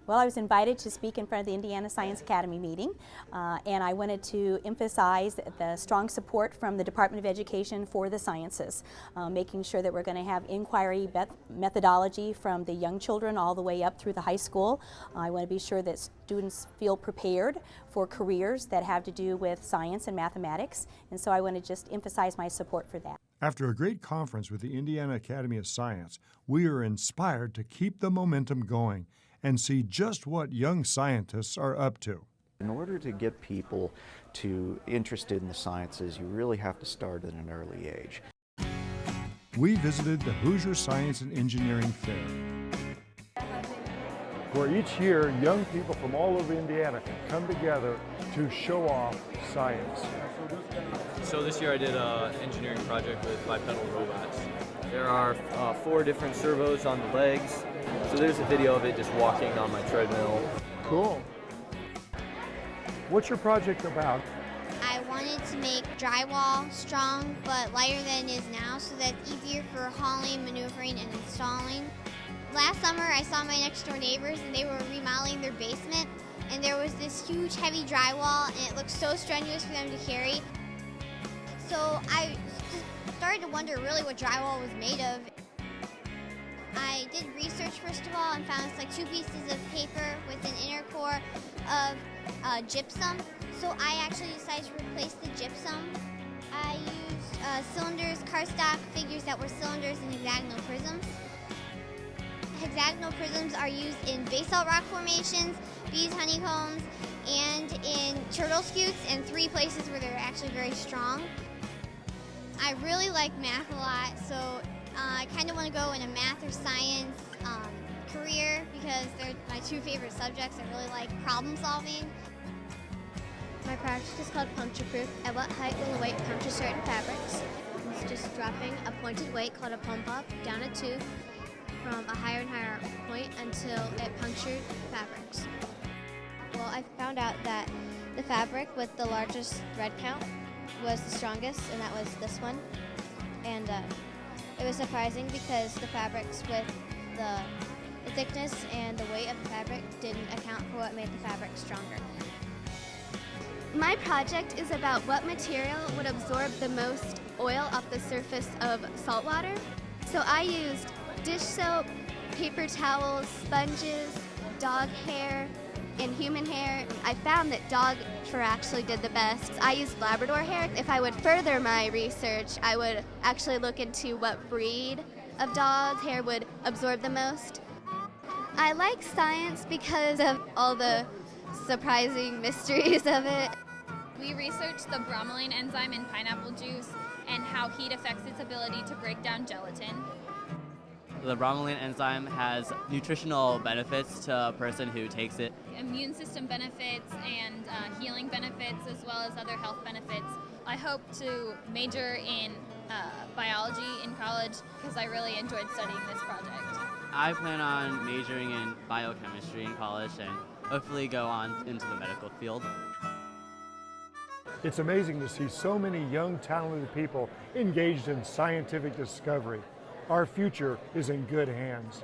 Well, I was invited to speak in front of the Indiana Science Academy meeting, and I wanted to emphasize the strong support from the Department of Education for the sciences, making sure that we're going to have inquiry methodology from the young children all the way up through the high school. I want to be sure that students feel prepared for careers that have to do with science and mathematics, and so I want to just emphasize my support for that. After a great conference with the Indiana Academy of Science, we are inspired to keep the momentum going and see just what young scientists are up to. In order to get people interested in the sciences, you really have to start at an early age. We visited the Hoosier Science and Engineering Fair, where each year young people from all over Indiana come together to show off science. So this year I did an engineering project with bipedal robots. There are 4 different servos on the legs. So there's a video of it just walking on my treadmill. Cool. What's your project about? I wanted to make drywall strong but lighter than it is now so that it's easier for hauling, maneuvering, and installing. Last summer I saw my next door neighbors and they were remodeling their basement, and there was this huge heavy drywall and it looked so strenuous for them to carry. So I started to wonder really what drywall was made of. I did research first of all and found it's like 2 pieces of paper with an inner core of gypsum. So I actually decided to replace the gypsum. I used cylinders, cardstock figures that were cylinders and hexagonal prisms. Hexagonal prisms are used in basalt rock formations, bees, honeycombs, and in turtle scutes, and 3 places where they're actually very strong. I really like math a lot, so I kind of want to go in a math or science career because they're my 2 favorite subjects. I really like problem solving. My project is called Puncture Proof. At what height will a weight puncture certain fabrics? It's just dropping a pointed weight called a pump up down a tube from a higher and higher point until it punctured fabrics. Well, I found out that the fabric with the largest thread count was the strongest, and that was this one. And it was surprising because the fabrics with the thickness and the weight of the fabric didn't account for what made the fabric stronger. My project is about what material would absorb the most oil off the surface of salt water. So I used dish soap, paper towels, sponges, dog hair, and human hair. I found that dog fur actually did the best. I used Labrador hair. If I would further my research, I would actually look into what breed of dog hair would absorb the most. I like science because of all the surprising mysteries of it. We researched the bromelain enzyme in pineapple juice and how heat affects its ability to break down gelatin. The bromelain enzyme has nutritional benefits to a person who takes it. Immune system benefits and healing benefits, as well as other health benefits. I hope to major in biology in college because I really enjoyed studying this project. I plan on majoring in biochemistry in college and hopefully go on into the medical field. It's amazing to see so many young, talented people engaged in scientific discovery. Our future is in good hands.